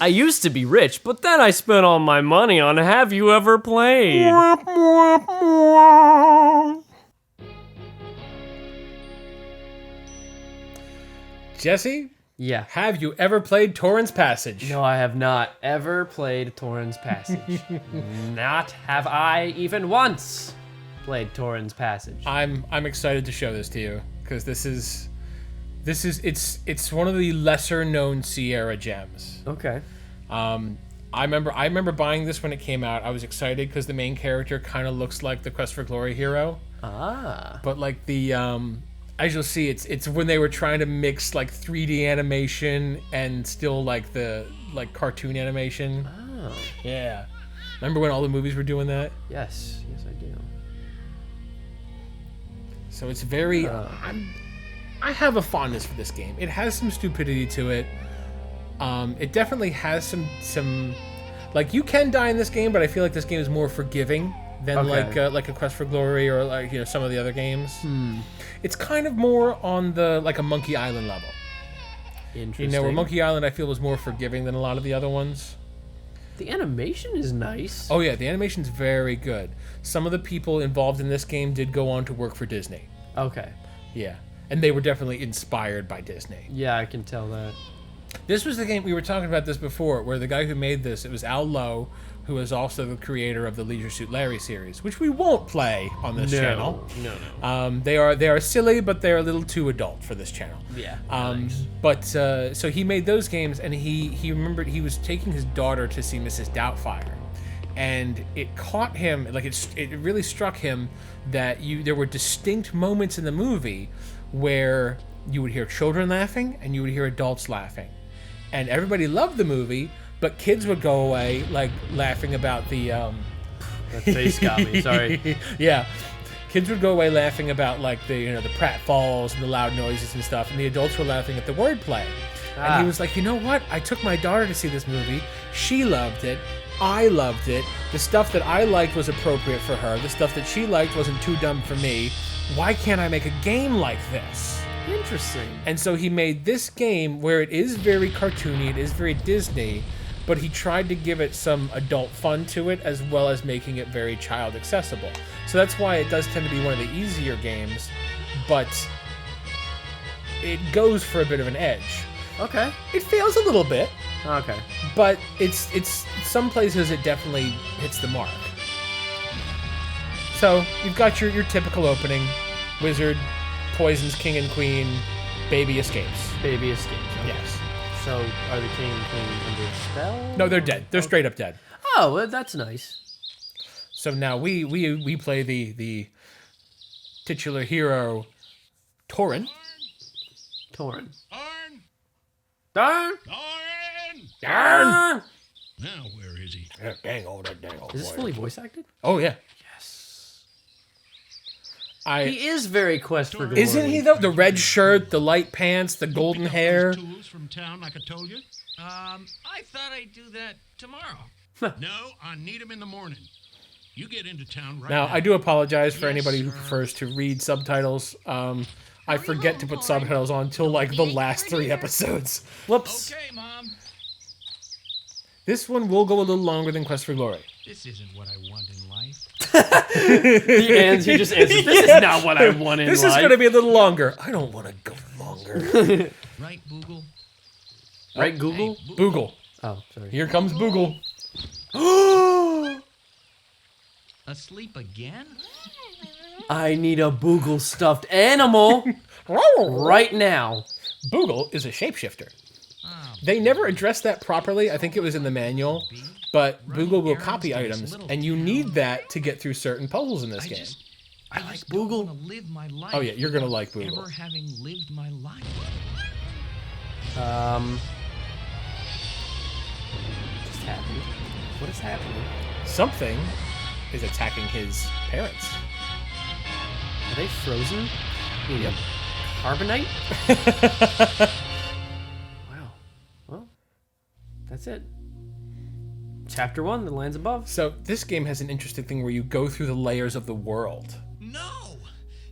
I used to be rich, but then I spent all my money on Have You Ever Played? Jesse, Yeah. have you ever played Torin's Passage? No, I have not ever played Torin's Passage. Not have I even once played Torin's Passage. I'm excited to show this to you because it's one of the lesser known Sierra gems. Okay. I remember buying this when it came out. I was excited because the main character kind of looks like the Quest for Glory hero. Ah. But like the as you'll see, it's when they were trying to mix like 3D animation and still like the cartoon animation. Oh. Yeah. Remember when all the movies were doing that? Yes. Yes, I do. So it's very I have a fondness for this game. It has some stupidity to it. It definitely has some like you can die in this game, but I feel like this game is more forgiving than like a Quest for Glory or like some of the other games. It's kind of more on the like a Monkey Island level. Interesting. Where Monkey Island I feel was more forgiving than a lot of the other ones. The animation is nice. Oh yeah, the animation's very good. Some of the people involved in this game did go on to work for Disney. Okay. Yeah, and they were definitely inspired by Disney. Yeah, I can tell that. This was the game, we were talking about this before, where the guy who made this, it was Al Lowe, who is also the creator of the Leisure Suit Larry series, which we won't play on this channel. No. They are silly, but they're a little too adult for this channel. Yeah. Nice. But so he made those games, and he remembered he was taking his daughter to see Mrs. Doubtfire, and it caught him, like it really struck him that there were distinct moments in the movie where you would hear children laughing and you would hear adults laughing. And everybody loved the movie, but kids would go away like laughing about the That face got me, sorry. Yeah. Kids would go away laughing about like the the pratfalls and the loud noises and stuff, and the adults were laughing at the wordplay. And he was like, you know what? I took my daughter to see this movie. She loved it. I loved it. The stuff that I liked was appropriate for her. The stuff that she liked wasn't too dumb for me. Why can't I make a game like this? Interesting. And so he made this game where it is very cartoony, it is very Disney, but he tried to give it some adult fun to it as well as making it very child accessible. So that's why it does tend to be one of the easier games, but it goes for a bit of an edge. Okay. It fails a little bit, Okay. but it's some places it definitely hits the mark. So you've got your typical opening, wizard poisons king and queen, baby escapes. Baby escapes. Okay. Yes. So are the king and queen under spell? No, they're dead. They're straight up dead. Oh, well, that's nice. So now we play the titular hero, Torin. Torin. Darn! Darn! Darn! Darn! Now where is he? Dang old, dang old. Is this boy. fully voice acted? Oh yeah. Yes. He is very Quest for Glory. isn't he though? The red shirt, the light pants, the golden Pick up hair. those tools from town like I told you? I thought I'd do that tomorrow. No, I need them in the morning. You get into town right Now now. I do apologize for Yes, anybody who sir. prefers to read subtitles. I forget to put subtitles on until like the last 3 episodes. Whoops. Okay, Mom. This one will go a little longer than Quest for Glory. This isn't what I want in life. He just answers, this is not what I want in This life. is going to be a little longer. I don't want to go longer. Right, Boogle? Right, Google? Hey, Boogle. Oh, sorry. Here comes Boogle. Asleep again? I need a Boogle stuffed animal right now. Boogle is a shapeshifter. They never addressed that properly. I think it was in the manual. But Boogle will copy items, and you need that to get through certain puzzles in this game. I like Boogle. Want to live my life. Oh yeah, you're gonna like Ever Boogle. having lived my life. Just happened. What is happening? Something is attacking his parents. Are they frozen? Yep. Carbonite? Wow. Well, that's it. Chapter 1, The Lands Above. So this game has an interesting thing where you go through the layers of the world. No!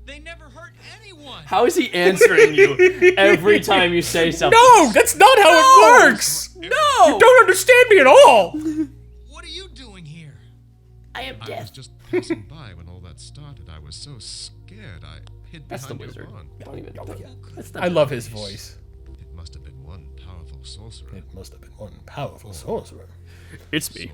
They never hurt anyone! How is he answering you every time you say something? No, that's not how it works. No! You don't understand me at all! What are you doing here? I am I was death. just passing by when all that started. I was so scared I hid That's the behind your wizard. barn. Don't even. That's not I love his voice. It must have been one powerful sorcerer. It must have been one powerful sorcerer. It's me.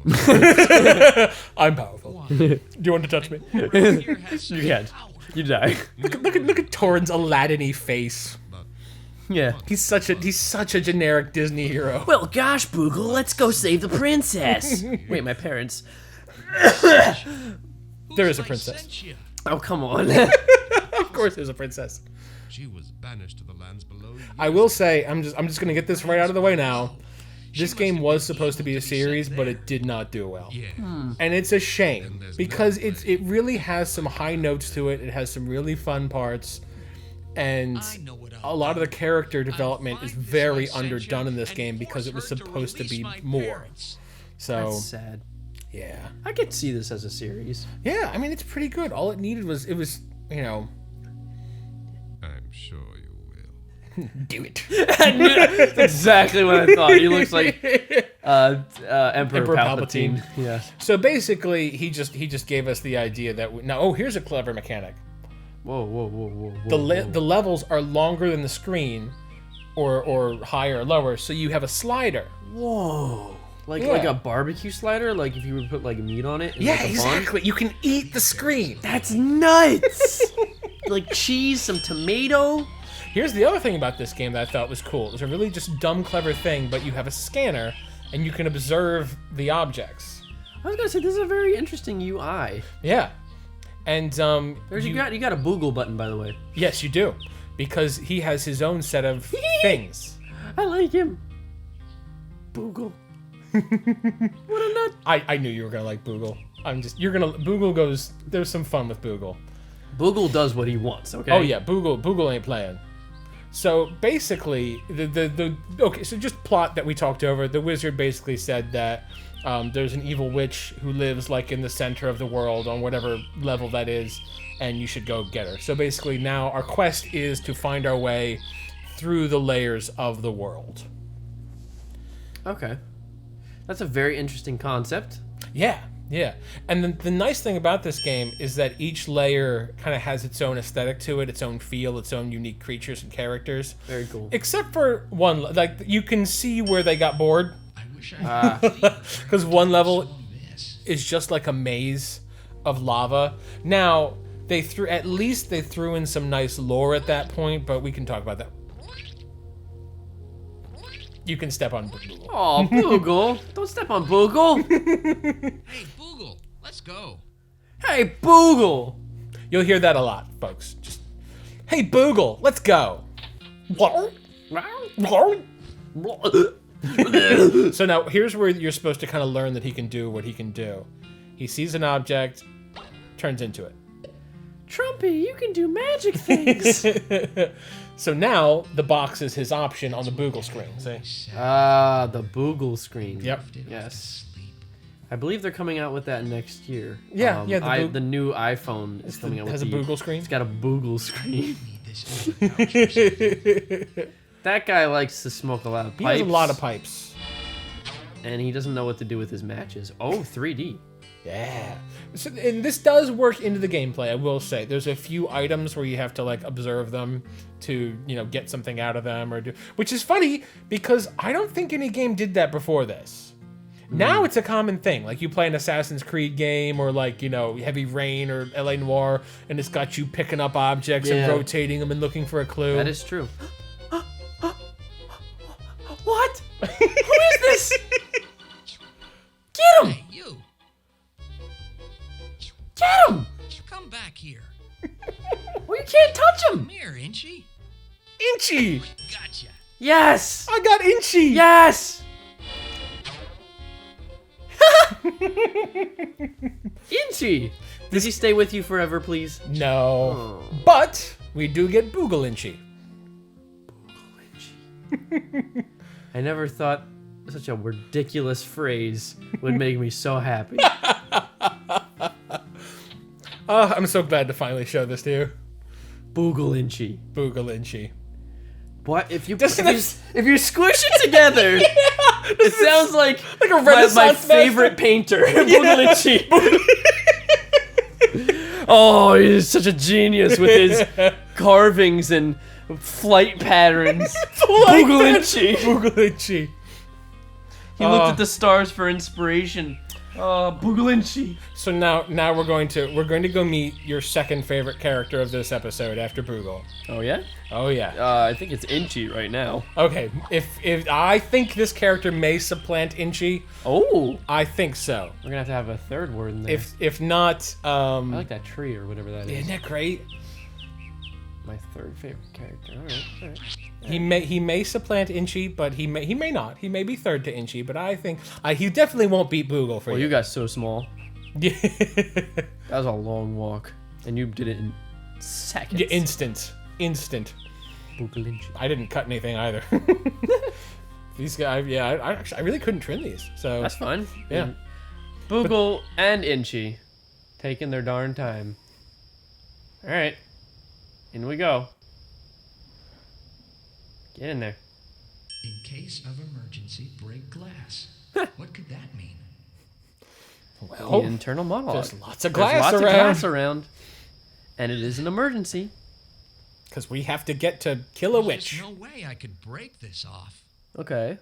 I'm powerful. Do you want to touch me? Everyone here has You such can't. power. You die. Look at Torin's Aladdin-y face. But Yeah. He's such a generic Disney hero. Well, gosh, Boogle, let's go save the princess. Wait, my parents. There is a Whose life princess. sent you? Oh, come on. Of course, there's a princess. she was banished to the lands below. I will say, I'm just gonna get this right out of the way now. This game was supposed to be a series, but it did not do well. Yeah. And it's a shame there's because no it really has some high notes to it. It has some really fun parts, and I know what I'll a lot of the do. character I'll development is find this very licentiate underdone in this and game because it was force her to supposed to release be my more. parents. So That's sad. yeah, I could see this as a series. yeah. I mean, it's pretty good. All it needed was you know, I'm sure you will. do it. That's exactly what I thought. He looks like Emperor Palpatine. Yeah. So basically, he just gave us the idea that here's a clever mechanic. Whoa, whoa, whoa, whoa, whoa. The levels are longer than the screen, or higher or lower, so you have a slider. Whoa. Like Yeah. a barbecue slider? Like if you would put like meat on it? And Yeah, like a bun? exactly. You can eat the screen. That's nuts! Like cheese, some tomato. Here's the other thing about this game that I thought was cool. It was a really just dumb, clever thing, but you have a scanner, and you can observe the objects. I was gonna say this is a very interesting UI. Yeah. And You got a Boogle button, by the way. yes, you do, because he has his own set of things. I like him. Boogle. What a nut. I knew you were gonna like Boogle. Boogle goes. There's some fun with Boogle. Boogle does what he wants, okay? Oh yeah, Boogle ain't playing. So basically, okay, so just plot that we talked over. The wizard basically said that there's an evil witch who lives like in the center of the world on whatever level that is, and you should go get her. So basically, now our quest is to find our way through the layers of the world. Okay. That's a very interesting concept. Yeah. And the nice thing about this game is that each layer kind of has its own aesthetic to it, its own feel, its own unique creatures and characters. Very cool. Except for one, like you can see where they got bored, I wish I could because one level this. is just like a maze of lava. Now they threw in some nice lore at that point, but we can talk about that. You can step on Boogle. Oh, Boogle. Don't step on Boogle. Hey, Boogle, let's go. Hey, Boogle. You'll hear that a lot, folks. Just, hey, Boogle, let's go. So now here's where you're supposed to kind of learn that he can do what he can do. He sees an object, turns into it. Trumpy, you can do magic things. So now the box is his option on the Boogle screen. See? Ah, the Boogle screen. Yep. Yes. I believe they're coming out with that next year. Yeah, yeah, The new iPhone is coming out with Has a Boogle screen. It's got a Boogle screen. This is That guy likes to smoke a lot of He pipes. has a lot of pipes. And he doesn't know what to do with his matches. Oh, 3D. Yeah. So, and this does work into the gameplay, I will say. There's a few items where you have to like observe them to, get something out of them or do, which is funny because I don't think any game did that before this. Now it's a common thing. Like you play an Assassin's Creed game or like, Heavy Rain or LA Noire and it's got you picking up objects Yeah. and rotating them and looking for a clue. That is true. What? Who is this? Get him! Hey, you, Get him! come back here. Well, you can't touch him. Come here, Inchy. Inchy! Gotcha. Yes! I got Inchy! Yes! Inchy! Does he stay with you forever, please? No. But we do get Boogle Inchy. I never thought such a ridiculous phrase would make me so happy. Oh, I'm so glad to finally show this to you. Boogle Inchy. Boogle Inchy. What if you Doesn't if you squish it together? It sounds like a my Renaissance favorite painter, Buglici. Oh, he's such a genius with his carvings and flight patterns. Buglici. Buglici. He looked at the stars for inspiration. Buglici. So now we're going to go meet your second favorite character of this episode after Boogle. Oh yeah? Oh yeah. I think it's Inchi right now. Okay. If I think this character may supplant Inchi, Oh, I think so. we're gonna have a third word in there. If not, I like that tree or whatever that is. isn't that great? My third favorite character. All right. He may supplant Inchi, but he may not. He may be third to Inchi, but I think he definitely won't beat Boogle for Well, you. you got so small. Yeah. That was a long walk, and you did it in seconds. Yeah, instant. Buglici. I didn't cut anything either. These guys, yeah, I really couldn't trim these. So That's fine. Yeah. Boogle and Inchi taking their darn time. All right. In we go. Get in there. In case of emergency, break glass. What could that mean? well, The internal monologue. there's lots of There's glass lots around. of glass around. And it is an emergency. Because we have to get to kill a There's witch. no way I could break this off. Okay.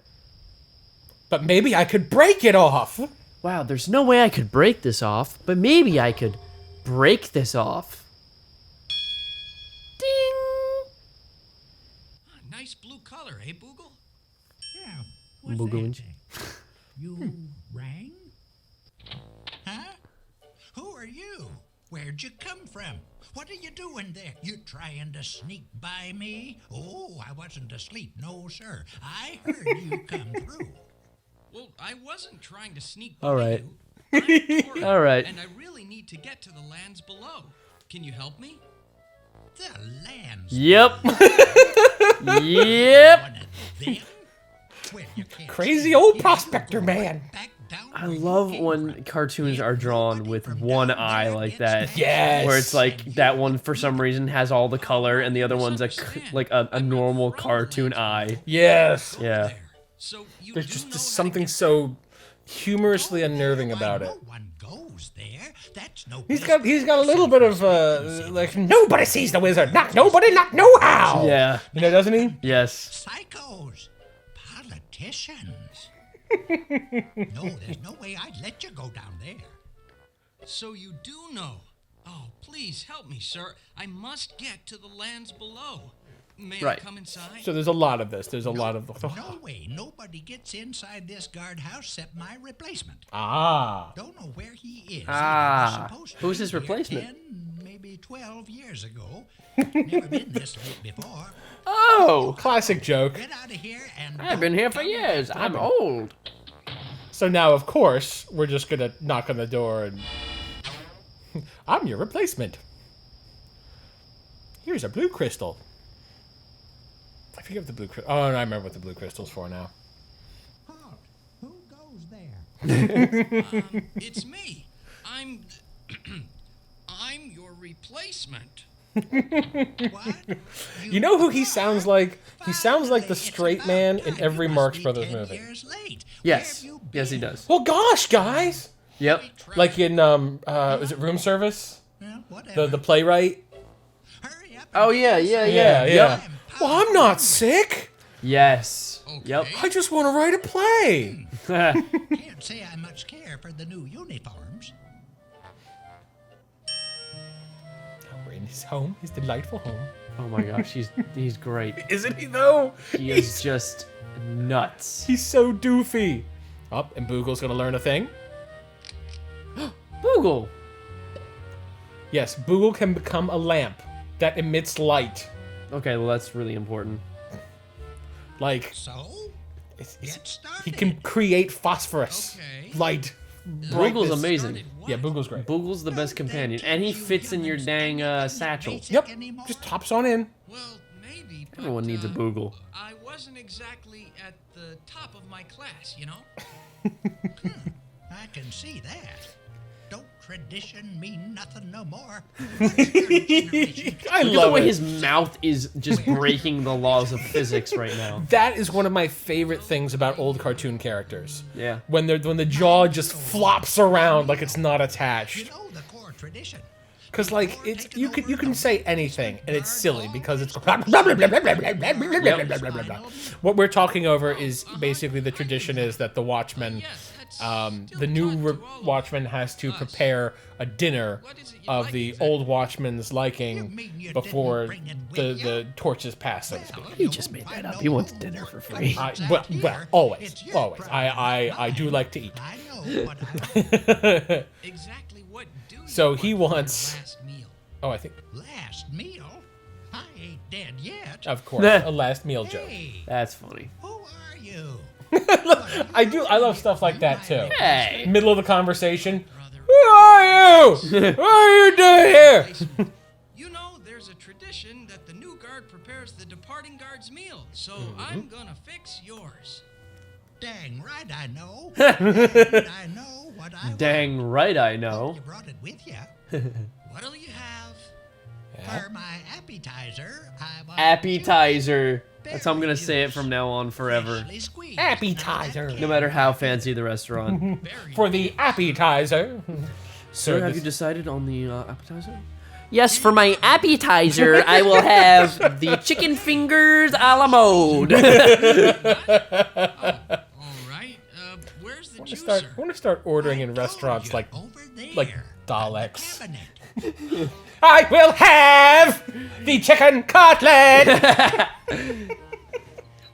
But maybe I could break it off. Wow, there's no way I could break this off, but maybe I could break this off. Ding! Ah, nice blue color, eh, Boogle? Yeah, what's Boogle that and- thing? You rang? Huh? Who are you? Where'd you come from? What are you doing there? You trying to sneak by me? Oh, I wasn't asleep. No, sir. I heard you come through. Well, I wasn't trying to sneak All by right. you. I'm Torin, All right. And I really need to get to the lands below. Can you help me? The lands. Yep. Yep. One of them? Well, you can't Crazy say old it. prospector Go man. right back down I where you love came when from. cartoons are If drawn nobody with from one down eye there like gets that. mad, Yes. Where it's like and that you one for some reason has all the color and the other one's like a normal cartoon eye. Yes. Yeah. There. So you There's do just know how to something get so humorously unnerving about it. No one goes there. That's no He's place got a little bit of like nobody sees the wizard, not nobody, not know how. Yeah. You know, doesn't he? Yes. Psychos, politicians. No, there's no way I'd let you go down there. So you do know. Oh, please help me, sir. I must get to the lands below. May Right. I come inside? So there's a lot of this. There's a lot of No way, nobody gets inside this guardhouse except my replacement. ah. Don't know where he is. Ah, He was supposed to who's be his here replacement? 10, maybe 12 years ago. Never been this late before. Oh, Classic joke. Get out of here and I've been here for years. I'm old. So now, of course, we're just gonna knock on the door and I'm your replacement. Here's a blue crystal. I forget what the blue crystal. Oh, no, I remember what the blue crystal's for now. Halt. Who goes there? It's me. I'm your replacement. What? You know who he sounds like? He sounds like the Finally, it's straight about man in time. every You Marx must be Brothers 10 movie. years late. Yes. Where have you Yes, he been? does. Well, gosh, guys. Yep. Like in is it Room Service? Well, whatever. The playwright. Hurry up. Oh yeah, yeah, Yeah, yeah. yeah. Yep. Well, I'm not sick. Yes. Yep. I just want to write a play. Can't say I much care for the new uniforms. We're in his home, his delightful home. Oh my gosh, he's great. Isn't he though? He is just nuts. He's so doofy. Oh, and Boogle's gonna learn a thing. Boogle. Yes, Boogle can become a lamp that emits light. Okay, well that's really important. Like, So, get started. he can create phosphorus. Okay. Light. Boogle's brightness. amazing. Started what? Yeah, Boogle's great. Boogle's the best companion, and he fits in your dang satchel. Yep, just hops on in. Well, maybe. But, Everyone needs a Boogle. I wasn't exactly at the top of my class, you know. I can see that. Don't tradition mean nothing no more? What's your generation? I Look at the love way it. his mouth is just breaking the laws of physics right now. That is one of my favorite things about old cartoon characters. Yeah. When the jaw just flops around like it's not You attached. know the core tradition. Because like it's you can say anything and it's silly because it's what we're talking over is basically the tradition is that the Watchman, the new Watchman has to prepare a dinner of the old Watchman's liking before the torches pass, so to speak. He just made that up. He wants dinner for free. Well, always. I do like to eat. I know what I Exactly what do you So want he for wants. your last meal? Oh, I think, last meal. I ain't dead yet. of course, a last meal joke. Hey, That's funny. who are you? I love stuff like that too. Hey. Middle of the conversation. Who are you? What are you doing here? You know, there's a tradition that the new guard prepares the departing guard's meal, so Mm-hmm. I'm gonna fix yours. Dang right I know. And I know what I want. Dang right I know. You brought it with you. What'll you have? For my appetizer, I want Appetizer. That's how I'm gonna say it from now on forever. freshly squeezed. Appetizer. No matter how fancy the restaurant. For the appetizer. Sir, have this- you decided on the appetizer? Yes, for my appetizer, I will have the chicken fingers a la mode. All right. Where's the I juicer? want to start ordering in Told restaurants you, like over there, like in the Daleks. cabinet. I will have the chicken cutlet.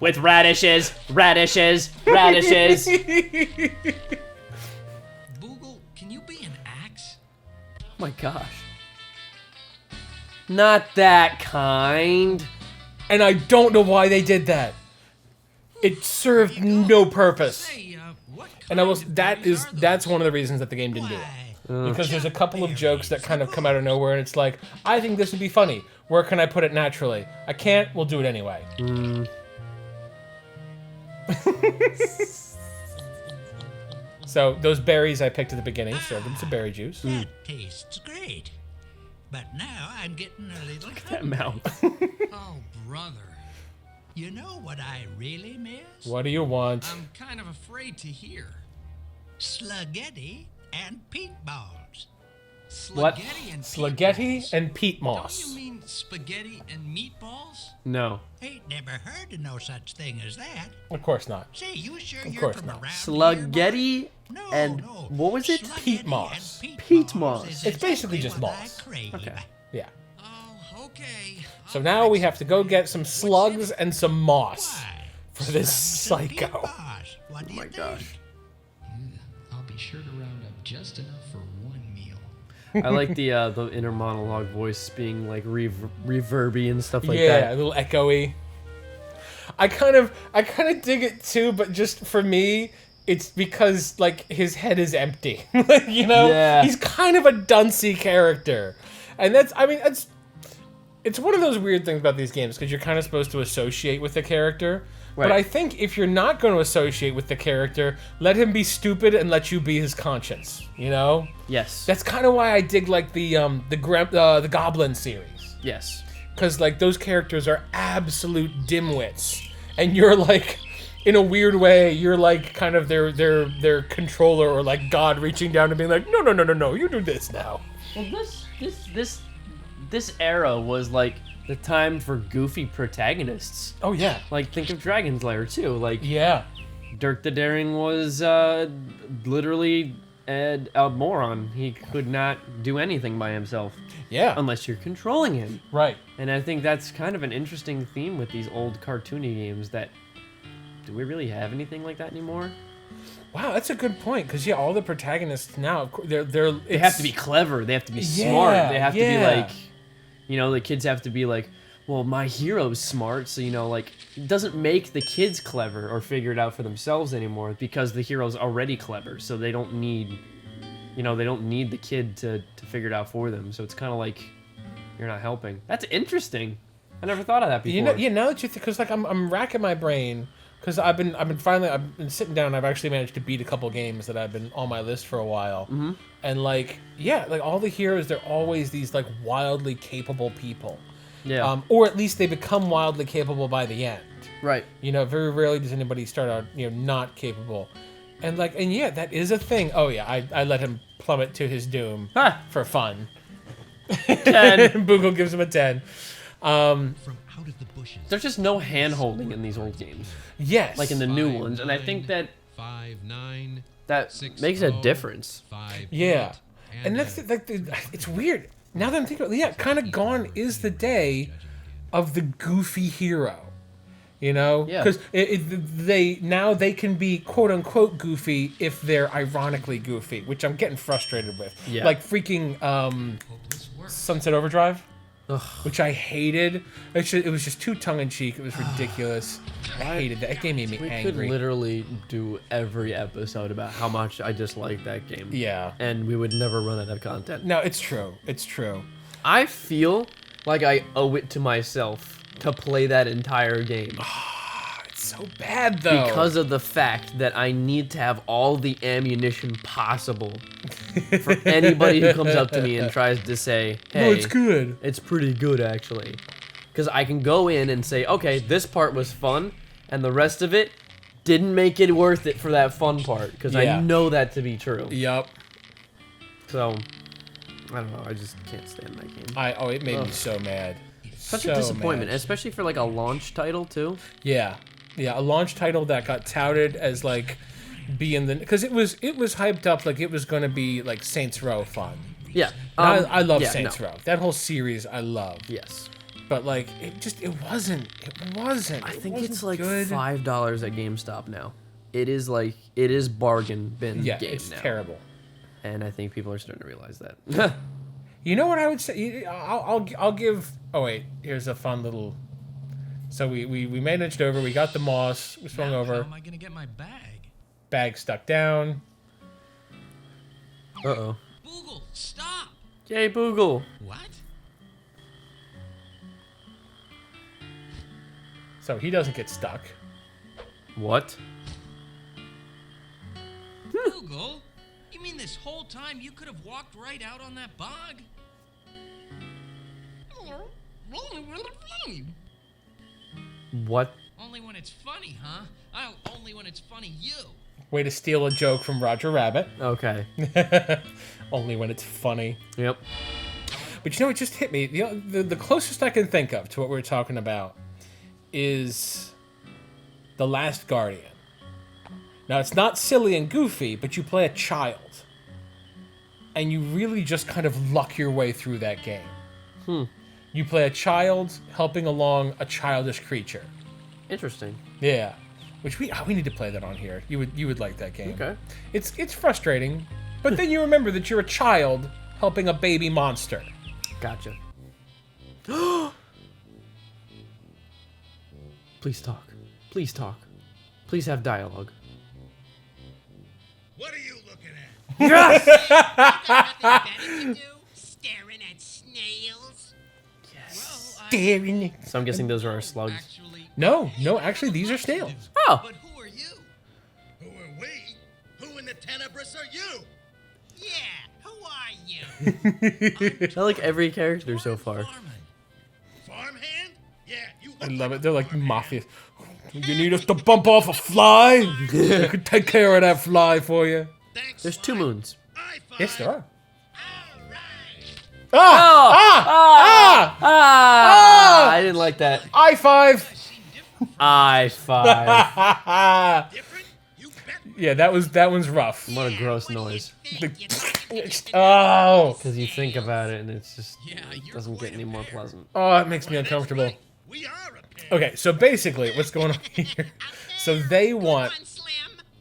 With radishes, radishes, radishes. Boogle, can you be an axe? Oh my gosh. Not that kind. And I don't know why they did that. It served no purpose. Say, what And I was kind of that berries is are those? that's one of the reasons that the game didn't do it. Because there's a couple of jokes that kind of come out of nowhere, and it's like, I think this would be funny. Where can I put it naturally? I can't. We'll do it anyway. So those berries I picked at the beginning, served them some berry juice. That tastes great. But now I'm getting a little That mouth. Oh, brother. You know what I really miss? What do you want? I'm kind of afraid to hear. Sluggetti and peat balls. What? Spaghetti and Spaghetti meatballs? and peat Don't moss. you mean spaghetti and meatballs? No. Ain't never heard of no such thing as that. Of course not. Say, you sure Of you're course from not. around Sluggetti here, boy? No, and no. what was it? Sluggetti Peat and moss. Peat moss. is It's basically exactly just what moss. I crave. Okay. Yeah. Oh, okay. So now we have to go get some slugs and some moss Why? for this Slugs and peat psycho. moss. What do you think? I'll be sure to round up just enough for one meal. I like the inner monologue voice being like reverby and stuff like Yeah, that. a little echoey. I kind of dig it too, but just for me, it's because like his head is empty. You know, Yeah. he's kind of a duncy character, and that's it's one of those weird things about these games because you're kind of supposed to associate with the character. But Right. I think if you're not going to associate with the character, let him be stupid and let you be his conscience. You know, Yes. that's kind of why I dig like the Goblin series. Yes. Because like those characters are absolute dimwits, and you're like, in a weird way, you're like kind of their controller or like God reaching down and being like, no, you do this now. Well, this era was like the time for goofy protagonists. Oh yeah, Like think of Dragon's Lair too. Like yeah, Dirk the Daring was literally a moron. He could not do anything by himself yeah. unless you're controlling him. Right. And I think that's kind of an interesting theme with these old cartoony games that do we really have anything like that anymore? Wow, that's a good point. Because yeah, all the protagonists now, of course, they Have to be clever. They have to be smart. They have to be yeah. like, you know, the kids have to be like, well, my hero's smart, so you know, like, it doesn't make the kids clever or figure it out for themselves anymore because the hero's already clever, so they don't need, you know, they don't need the kid to figure it out for them. So it's kind of like you're not helping. That's interesting. I never thought of that before. You know, now that you think, because like I'm racking my brain because I've been sitting down. And I've actually managed to beat a couple games that I've been on my list for a while. Mm-hmm. And like, yeah, like all the heroes, they're always these like wildly capable people. Yeah. Or at least they become wildly capable by the end. Right. You know, very rarely does anybody start out, not capable. And like, and yeah, that is a thing. Oh yeah, I let him plummet to his doom for fun. 10. Boogle gives him a 10. From out of the bushes. There's just no hand holding in these old games, Yes. like in the new ones, and I think that 5, 9, that 6, makes a 0, difference. 5, Yeah. 8, And that's like it's weird. Now that I'm thinking about it, yeah, kind of gone is the day of the goofy hero. You know? Yeah. Because they can be quote unquote goofy if they're ironically goofy, which I'm getting frustrated with. Yeah. Like freaking Sunset Overdrive. Ugh. Which I hated. It was just too tongue-in-cheek. It was ridiculous. I hated that. That game made me We angry. could literally do every episode about how much I dislike that game. Yeah. And we would never run out of content. No, it's true. It's true. I feel like I owe it to myself to play that entire game. It's so bad, though. Because of the fact that I need to have all the ammunition possible for anybody who comes up to me and tries to say, hey, No, it's good. it's pretty good, actually. Because I can go in and say, okay, this part was fun, and the rest of it didn't make it worth it for that fun part. Because Yeah. I know that to be true. Yup. So, I don't know. I just can't stand that game. It made me so mad. Such So a disappointment, mad. especially for like a launch title, too. Yeah. Yeah, a launch title that got touted as like being the because it was hyped up like it was going to be like Saints Row fun. Yeah. And I love yeah, Saints no. Row. That whole series I love. Yes. But like it wasn't. I think It it's wasn't like good. $5 at GameStop now. It is bargain bin Yeah, game it's now. terrible. And I think people are starting to realize that. You know what I would say? I'll give. Oh wait, here's a fun little. So we managed over. We got the moss. We swung How over. am I gonna get my bag? Bag stuck down. Uh-oh. Boogle, stop! Yay, Boogle. What? So he doesn't get stuck. What? Boogle? You mean this whole time you could have walked right out on that bog? What? Only when it's funny, huh? Only when it's funny you. Way to steal a joke from Roger Rabbit. Okay. Only when it's funny. Yep. But you know, it just hit me. The closest I can think of to what we're talking about is The Last Guardian. Now, it's not silly and goofy, but you play a child. And you really just kind of luck your way through that game. You play a child helping along a childish creature. Interesting. Yeah. Which we need to play that on here. You would like that game. Okay. It's frustrating, but then you remember that you're a child helping a baby monster. Gotcha. Please talk. Please talk. Please have dialogue. What are you looking at? Yes! Nothing better to do? Staring at snails? Staring. So I'm guessing those are our slugs. Actually, No, actually, these are snails. Oh! but who are you? Who are we? Who in the Tenebris are you? Yeah, who are you? I like every character so far. Farman. Farmhand? Yeah, you I look love like it. They're like mafia. You need us to bump off a fly? I could take care of that fly for you. Thanks, There's 2 Sly. moons. I Yes, there are. All right. I didn't like that. I-5. I-5. Different? You bet. Yeah, that one's rough. What a gross noise. Oh, Because you think about it and it's just Yeah, you're doesn't get quite any a more pair. pleasant. oh, it makes me uncomfortable. Right. We are a pair. Okay, so basically, what's going on here? So they want,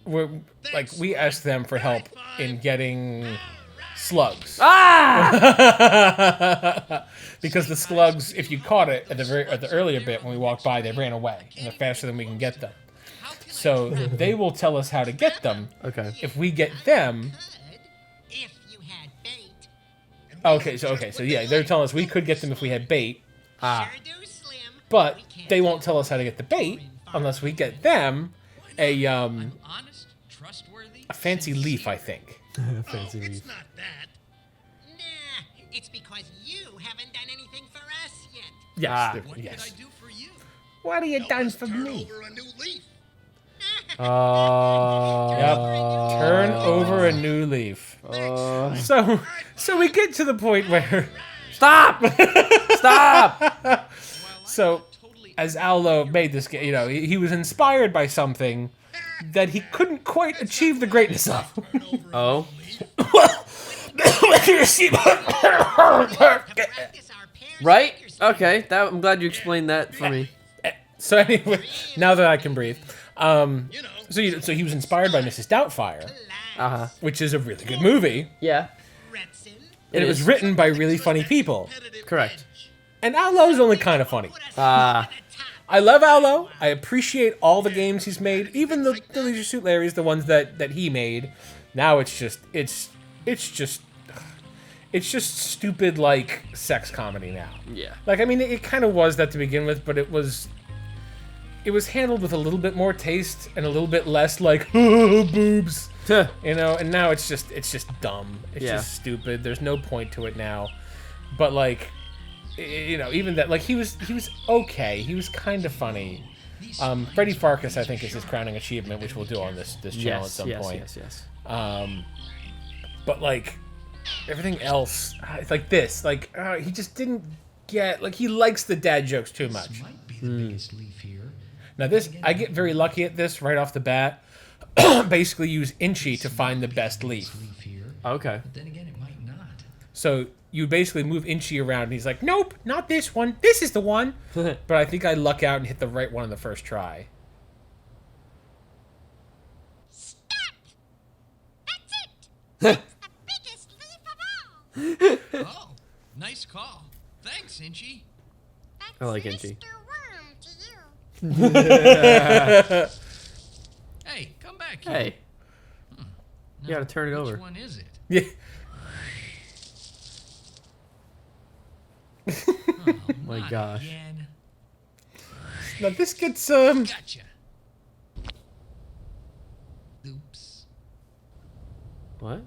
we asked them for help in getting slugs. Ah! Because the slugs, if you caught it at the earlier bit when we walked by, they ran away and they're faster than we can get them. So they will tell us how to get them. Okay. If we get them, If you had bait. okay, so yeah, they're telling us we could get them if we had bait, Sure do, Slim. but they won't tell us how to get the bait unless we get them a Honest, trustworthy. fancy leaf, I think. Fancy It's leaf. not that. Nah, it's because you haven't done anything for us yet. Yes. Ah. there- What yes. could I do for you? What have you Help done us for turn me? over a new leaf. Turn over a new leaf. So we get to the point where Stop! Stop! so as Allo made this game, he was inspired by something that he couldn't quite achieve the greatness of. Oh. Practice our pairs Right? figures. Okay. I'm glad you explained that for me. So anyway, now that I can breathe, so he was inspired by Mrs. Doubtfire, Uh-huh. which is a really good movie, Yeah. Retson, and it was written by really funny people. Correct. And Allo's only kind of funny. put us Ah. at the top. I love Allo. I appreciate all the games he's made, even the Leisure Suit Larry's, the ones that he made. Now it's just stupid like sex comedy now. Yeah. Like, I mean, it kind of was that to begin with, but it was handled with a little bit more taste and a little bit less like boobs, and now it's just dumb. It's Yeah. just stupid. There's no point to it now. But like, even that, like, he was okay. He was kind of funny. Freddie Farkas, I think, is his crowning achievement, which we'll do on this channel at some point. Yes. But like everything else, it's like this. Like he just didn't get, like, he likes the dad jokes too much. Might be the biggest leaf here. Now this, I get very lucky at this right off the bat. Basically use Inchy to find the best leaf. Leaf here. Okay. But then again, it might not. So you basically move Inchy around, and he's like, nope, not this one. This is the one. But I think I luck out and hit the right one on the first try. Stop! That's it! That's the biggest leaf of all! Oh, nice call. Thanks, Inchy. That's I like Inchy. Mr. Worm to you. Hey, come back here. Hey. You gotta turn it over. Which one is it? Yeah. My Not gosh. Again. Now this gets Gotcha. Oops. What?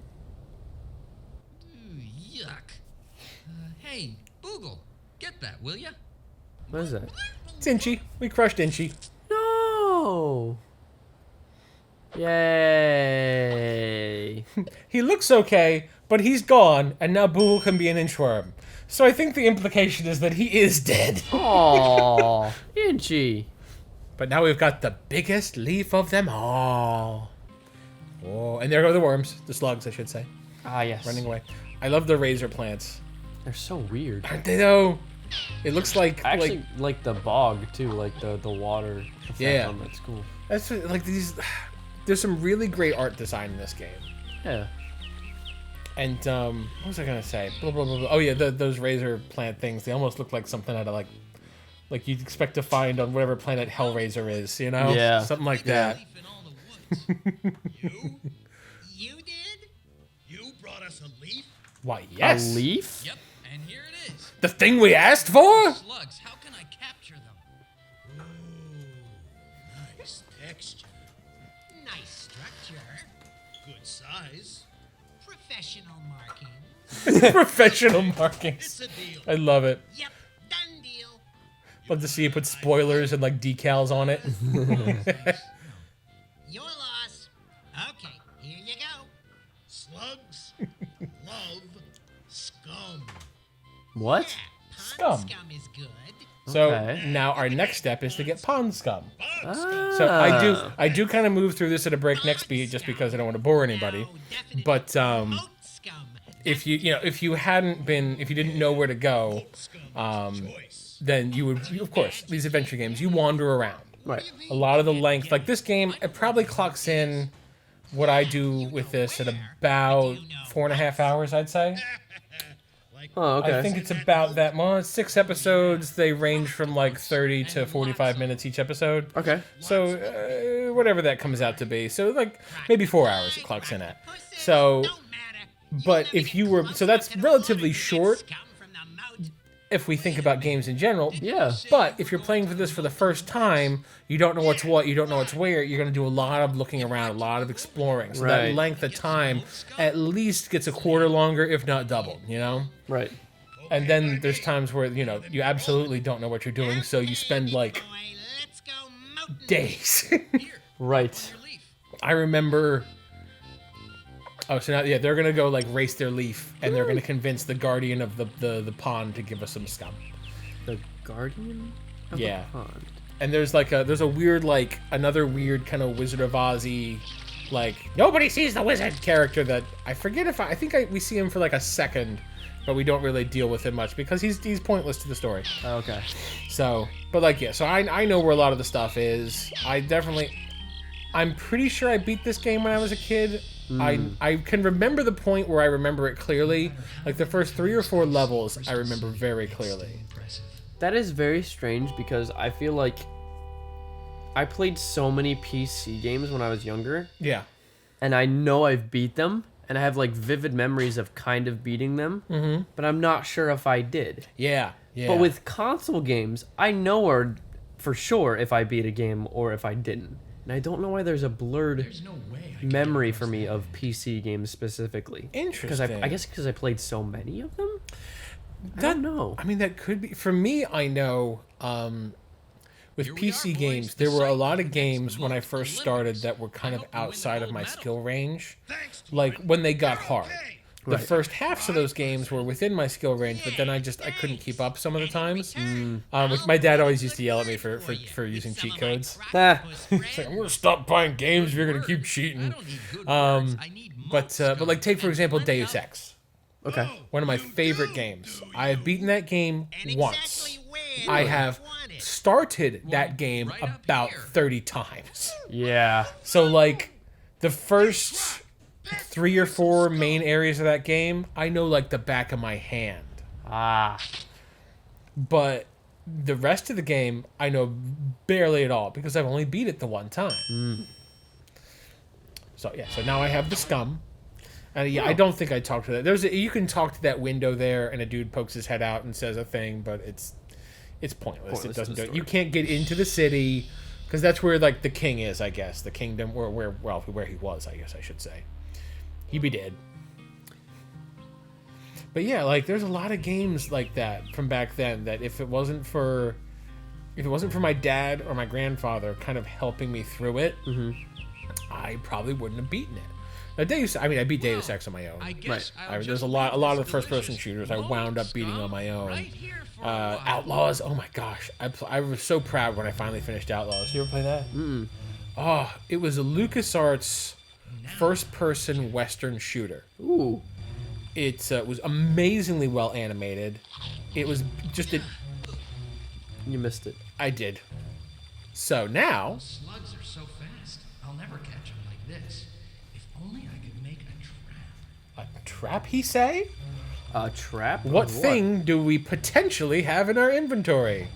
Ooh, yuck. Hey, Boogle, get that, will ya? What is that? it's Inchy. We crushed Inchy. No. Yay. He looks okay, but he's gone, and now Boo can be an inchworm. So I think the implication is that he is dead. Aww. Inchy. But now we've got the biggest leaf of them all. Oh, and there go the worms. The slugs, I should say. Ah, yes. Running away. I love the razor plants. They're so weird. Aren't they, though? It looks like... I actually like like the bog, too. Like the water effect Yeah. on that's cool. that's like these... There's some really great art design in this game. Yeah. And, what was I gonna say? Blah, blah, blah, blah. Oh, yeah, those razor plant things. They almost look like something out of, like you'd expect to find on whatever planet Hellraiser is, you know? Yeah. Something like that. Leaf in all the woods. You? You did? You brought us a leaf? Why, yes. A leaf? Yep, and here it is. The thing we asked for? Slugs, how can I capture them? Ooh, nice texture. Nice structure. Good size. Professional marking. Professional markings. It's a deal. I love it. Yep, done deal. Love to see you put spoilers and like decals on it. Your loss. Okay, here you go. Slugs love scum. What? Yeah, Scum. pond scum is good. So Okay. now our next step is to get pond scum. Bug scum. So I do kind of move through this at a breakneck speed just because I don't want to bore anybody. Now, definitely But goat scum. if you didn't know where to go, Choice. then you would, of course, these adventure games, you wander around. Right. A lot of the length, like this game, it probably clocks in what I do with this at about 4.5 hours, I'd say. Oh, okay. I think it's about that. Well, it's 6 episodes. They range from like 30 to 45 minutes each episode. Okay. So whatever that comes out to be. So like maybe 4 hours it clocks in at. So, Don't matter. but if you were, so that's relatively short. Scum from the moat. if we think about games in general. Yeah. But if you're playing for this for the first time, you don't know what's what, you don't know what's where, you're going to do a lot of looking around, a lot of exploring. So that Right. length of time at least gets a quarter longer, if not doubled, you know? Right. And then there's times where, you know, you absolutely don't know what you're doing, so you spend, like, Boy, let's go mountain. days. Right. I remember... Oh, so now, yeah, they're going to go, like, race their leaf, and they're going to convince the guardian of the pond to give us some scum. The guardian of Yeah. the pond. And there's a weird, like, another weird kind of Wizard of Oz-y, like, nobody sees the wizard character that I forget if we see him for like a second, but we don't really deal with him much because he's pointless to the story. Okay. So, but like, yeah, so I know where a lot of the stuff is. I'm pretty sure I beat this game when I was a kid. I can remember the point where I remember it clearly. Like the first 3 or 4 levels, I remember very clearly. That is very strange because I feel like I played so many PC games when I was younger, Yeah. and I know I've beat them, and I have like vivid memories of kind of beating them, but I'm not sure if I did. Yeah. Yeah. But with console games, I know or for sure if I beat a game or if I didn't. And I don't know why there's a blurred There's no way I memory for me of PC games specifically. Because Interesting. I guess because I played so many of them? I That- don't know. I mean, that could be. For me, I know with Here we PC are, boys. games, The there were a site lot of connects games the when I most first Olympics. started that were kind I of hope you win the outside of gold my medal. skill range. Thanks, Like Torin. when they got You're hard. okay. The first halves of those games were within my skill range, but then I couldn't keep up some of the times. Which my dad always used to yell at me for using cheat codes. Ah. It's like, I'm gonna stop buying games if you're gonna keep cheating. But like take for example Deus Ex. Okay. One of my favorite games. I have beaten that game And once. exactly where I you have want it. started that game right up about here. 30 times. Yeah. So like the first 3 or 4 main areas of that game, I know like the back of my hand. Ah. But the rest of the game, I know barely at all because I've only beat it the one time. So yeah, so now I have the scum. And yeah, I don't think I talked to that. You can talk to that window there, and a dude pokes his head out and says a thing, but it's pointless. Pointless It to doesn't the do it. story. You can't get into the city because that's where like the king is, I guess, the kingdom, or where he was, I guess I should say. He be dead. But yeah, like there's a lot of games like that from back then that if it wasn't for my dad or my grandfather kind of helping me through it, I probably wouldn't have beaten it. Now, I beat Deus Ex on my own. I guess I'll There's just a lot leave of this the first-person delicious shooters I wound up beating on my own. right here for a while. Outlaws, oh my gosh, I was so proud when I finally finished Outlaws. You ever play that? Oh, it was a LucasArts first-person Western shooter. Ooh. It was amazingly well animated. It was just You missed it. I did. So now, Slugs are so fast. I'll never catch them like this. If only I could make a trap. a trap, he say? A trap? What thing do we potentially have in our inventory?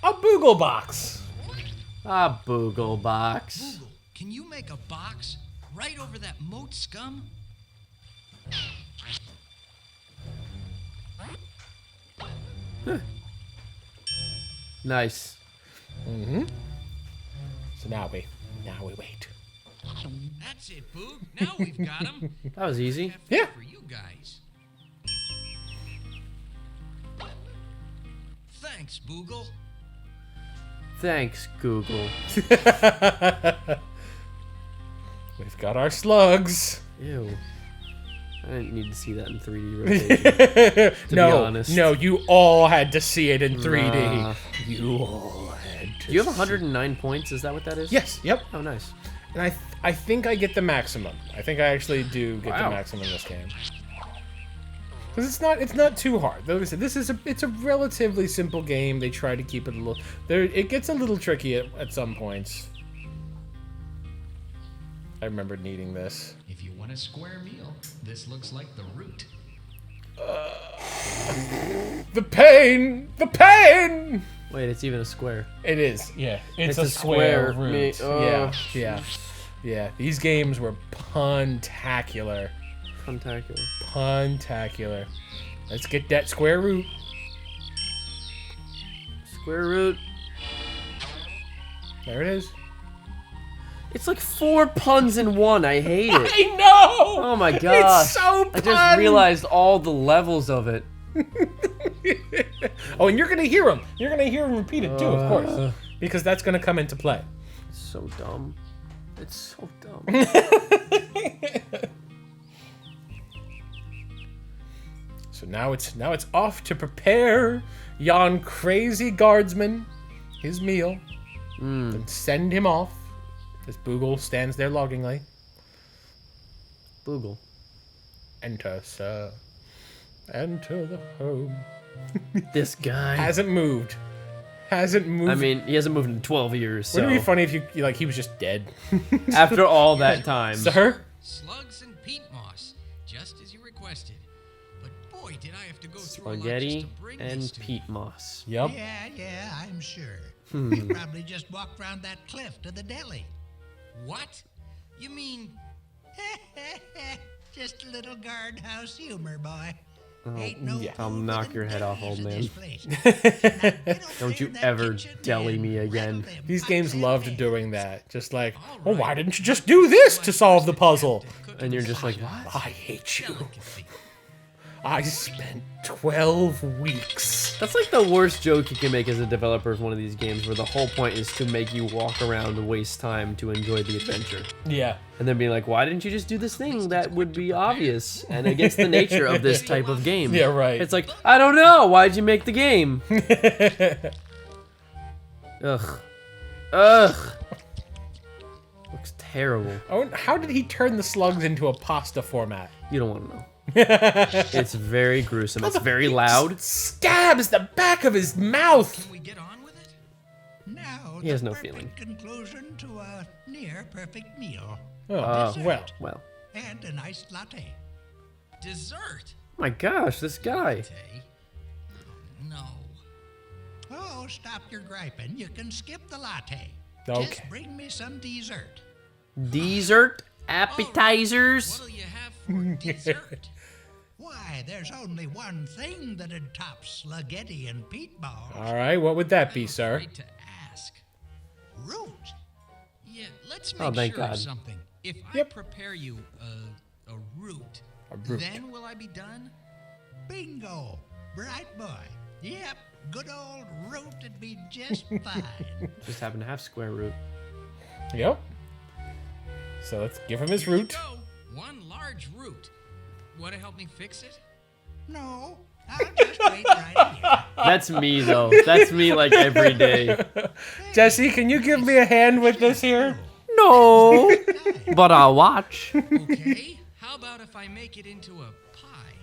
A boogle box. A boogle box. Google, can you make a box right over that moat scum? Nice. So now we wait. That's it, Boog. Now we've got him. That was easy. Yeah. For you guys. Thanks, Boogle. Thanks, Google. We've got our slugs. Ew. I didn't need to see that in 3D rotation. be honest. No, you all had to see it in 3D. Nah. You all had to. Do you have 109 points? Is that what that is? Yes, yep. Oh, nice. And I think I get the maximum. I think I actually do get the Wow. maximum in this game. Because it's not too hard. Like I said, it's a relatively simple game. They try to keep it a little. It gets a little tricky at some points. I remember needing this. If you want a square meal, this looks like the root. The pain! The pain! Wait, it's even a square. It is, yeah. It's a square root. me- Yeah. These games were puntacular. Puntacular. Puntacular. Let's get that square root. Square root. There it is. It's like 4 puns in one. I hate it. I know! Oh my gosh. It's so I just fun! realized all the levels of it. Oh, and you're gonna hear him. You're gonna hear him repeat it too, of course. Because that's gonna come into play. It's so dumb. It's so dumb. So now it's off to prepare yon crazy guardsman his meal. And send him off. As Boogle stands there longingly. Boogle. Enter, sir. Enter the home. This guy. Hasn't moved. Hasn't moved. I mean, he hasn't moved in 12 years, so. Wouldn't it be funny if he was just dead? After all that time. Sir? Slugs and peat moss, just as you requested. But boy, did I have to go through a lot just Spaghetti to bring and this to you. peat moss. Yep. Yeah, I'm sure. You probably just walked round that cliff to the deli. What? You mean Just a little guardhouse humor, boy. I'll knock your head off, old man. Don't you that ever kitchen deli and me again. rattle them These pots games and loved pans. doing that. Just like, All well, right. why didn't you just do this to solve the puzzle? And you're just like, what? I hate you. Delicacy. I spent 12 weeks. That's like the worst joke you can make as a developer of one of these games, where the whole point is to make you walk around and waste time to enjoy the adventure. Yeah. And then being like, why didn't you just do this thing that would be obvious and against the nature of this type of game? Yeah, right. It's like, I don't know. Why'd you make the game? Ugh. Ugh. Looks terrible. Oh, how did he turn the slugs into a pasta format? You don't want to know. It's very gruesome. It's very loud. Stabs the back of his mouth. Can we get on with it? Now, He has the no perfect feeling. conclusion to a near perfect meal. Oh, well. Well. And a nice latte. Dessert? Oh my gosh, this guy. Tay? No. Oh, stop your griping. You can skip the latte. Okay. Just bring me some dessert. Dessert? Appetizers? What'll you have for dessert? Why, there's only one thing that'd top spaghetti and peat balls. All right, what would that be, sir? Afraid to ask. Root. Yeah, let's Oh, make thank sure God. of something. If I Yep. prepare you a root, root. then will I be done? Bingo. Bright boy. Yep, good old root'd be just fine. Just happen to have square root. Yep. So let's give him his Here you root. go. One large root. Want to help me fix it? No, I'll just wait right here. That's me, though. That's me, like, every day. Jesse, can you give me a hand with this here? No, but I'll watch. Okay. How about if I make it into a pie?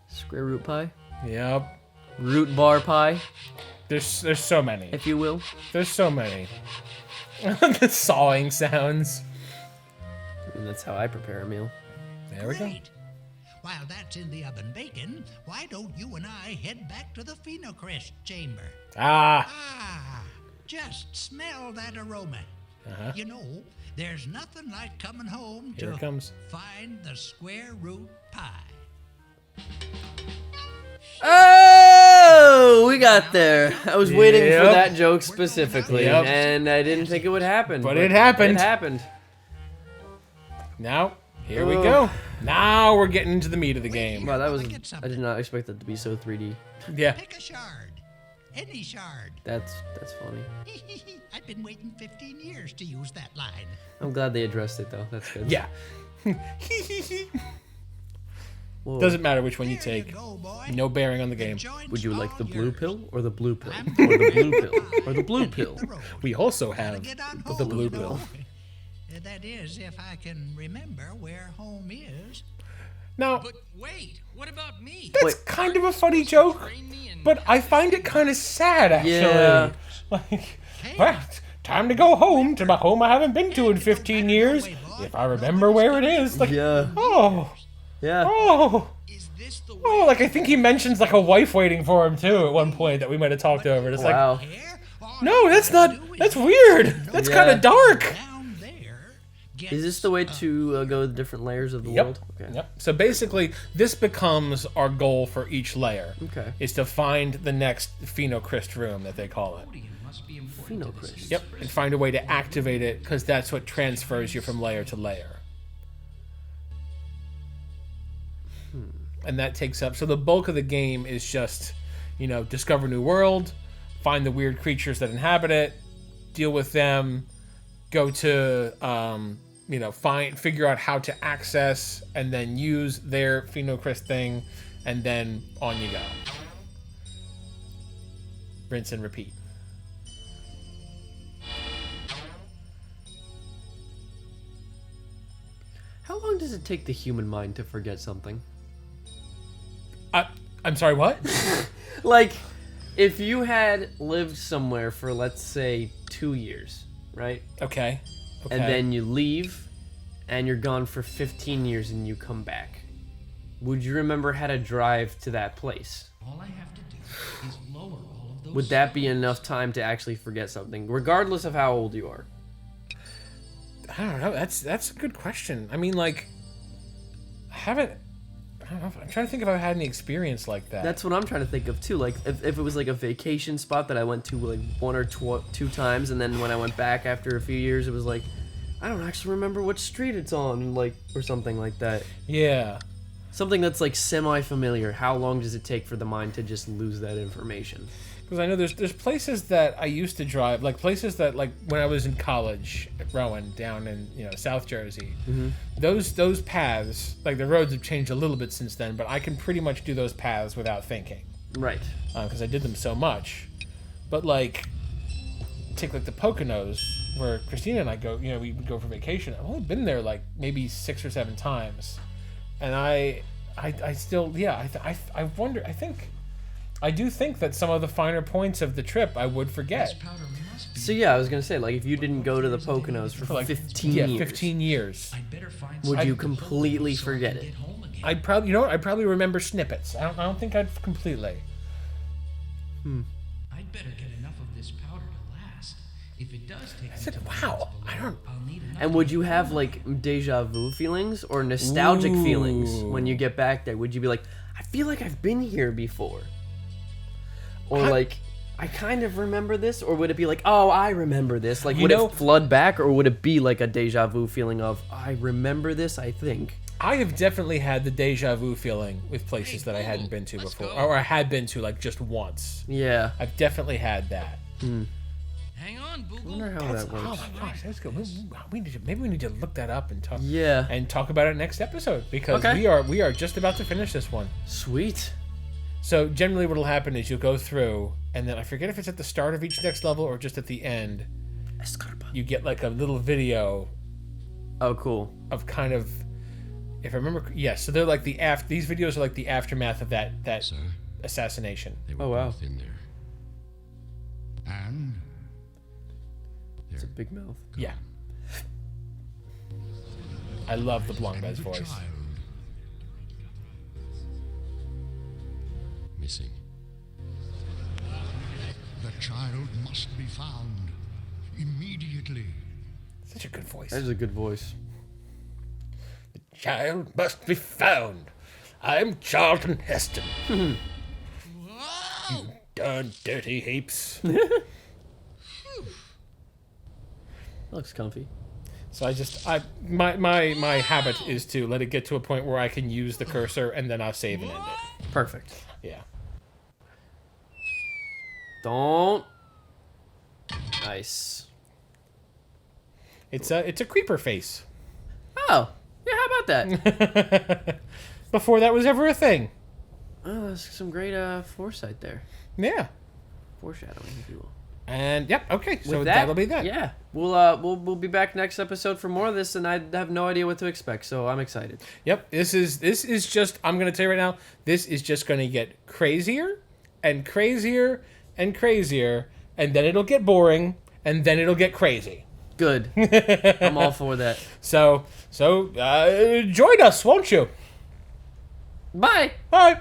Square root pie? Yep. Root bar pie, There's so many. if you will. There's so many. The sawing sounds. And that's how I prepare a meal. There we go. Great. While that's in the oven baking, why don't you and I head back to the Phenocrest chamber? Ah. Ah, just smell that aroma. Uh-huh. You know, there's nothing like coming home Here to it comes. find the square root pie. Oh, we got there. I was waiting for Yep. that joke specifically, Yep. and I didn't think it would happen. But it happened. It happened. Now, here we Ugh. go. Now we're getting into the meat of the game. Wow, that was. I'll get I something. did not expect that to be so 3D. Yeah. Pick a shard. Any shard. That's funny. I've been waiting 15 years to use that line. I'm glad they addressed it though. That's good. Yeah. Whoa. Doesn't matter which one you There take. go, boy. No bearing on the game. Joint's Would you like all the blue yours. pill or the blue pill I'm or the blue pill or the blue Hit pill? the road. We also have Get on the home, blue you pill. know. That is, if I can remember where home is. Now, But wait, what about me? that's kind of a funny joke, Train me and but I find it kind of sad, actually. Yeah. Like, well, time to go home to my home I haven't been to in 15 years. If I remember where it is. Like, Yeah. oh, Yeah. oh, is this the way? oh, like I think he mentions like a wife waiting for him too at one point that we might have talked over. It's like, Wow. Here, all no, you that's gotta not, do is that's weird. That's kind Yeah. of dark. down there, Get Is this the way to go to the different layers of the world? Okay. Yep. So basically, this becomes our goal for each layer. Okay. Is to find the next Phenocryst room that they call it. Must be important to this Phenocryst. Yep. And find a way to activate it because that's what transfers you from layer to layer. And that takes up. So the bulk of the game is just, discover new world, find the weird creatures that inhabit it, deal with them, go to, figure out how to access and then use their Phenocryst thing, and then on you go. Rinse and repeat. How long does it take the human mind to forget something? I'm sorry, what? Like, if you had lived somewhere for, let's say, 2 years, right? Okay. And then you leave, and you're gone for 15 years, and you come back. Would you remember how to drive to that place? All I have to do is lower all of those. Would that be enough time to actually forget something, regardless of how old you are? I don't know. That's a good question. I mean, like, I don't know. I'm trying to think if I've had any experience like that. That's what I'm trying to think of too. Like, if it was like a vacation spot that I went to like one or two times, and then when I went back after a few years, it was like, I don't actually remember what street it's on, like, or something like that. Yeah. Something that's like semi-familiar. How long does it take for the mind to just lose that information? Because I know there's places that I used to drive, like places that, like, when I was in college at Rowan down in South Jersey, those paths, like, the roads have changed a little bit since then, but I can pretty much do those paths without thinking Right. because I did them so much. But, like, take like the Poconos where Christina and I go, we would go for vacation. I've only been there like maybe 6 or 7 times, and I still I wonder. I do think that some of the finer points of the trip I would forget. So yeah, I was gonna say, like, if you didn't go to the Poconos for like 15 years, 15 years. I'd better find would you something completely so I can forget it? get home again. I'd probably remember snippets. I don't think I'd completely. I'd better get enough of this powder to last. If it does take me said, to the wow, lands I below, don't- I'll need enough And to would get you have home like deja vu feelings or nostalgic feelings when you get back there? Would you be like, I feel like I've been here before? Or like, I kind of remember this? Or would it be like, oh, I remember this? Like, would it flood back, or would it be like a deja vu feeling of, I remember this, I think? I have definitely had the deja vu feeling with places that I hadn't been to before, or I had been to like just once. Yeah. I've definitely had that. Hang on, I Boogle. wonder how that Oh works. my gosh, that's good. Maybe we need to look that up and talk. Yeah. And talk about it next episode because Okay. we are just about to finish this one. Sweet. So generally, what'll happen is you'll go through, and then I forget if it's at the start of each next level or just at the end. You get like a little video Oh, cool. of kind of, if I remember, yes. So they're like these videos are like the aftermath of that Sir, assassination. they were Oh, wow. both in there. And It's a big mouth. Yeah. I love the blonde guy's the voice. child missing. The child must be found immediately. Such a good voice. That is a good voice. Child must be found. I'm Charlton Heston. You darn dirty heaps. Looks comfy. So my habit is to let it get to a point where I can use the cursor and then I'll save and end it. Perfect. Yeah. Don't. Nice. It's a creeper face. Oh. Yeah, how about that? Before that was ever a thing. Oh, that's some great foresight there. Yeah. Foreshadowing, if you will. And yep, okay. So With that'll be that. Yeah. We'll be back next episode for more of this, and I have no idea what to expect, so I'm excited. Yep. This is just, I'm gonna tell you right now, this is just gonna get crazier and crazier and crazier, and then it'll get boring, and then it'll get crazy. Good. I'm all for that. So join us, won't you? Bye. Bye.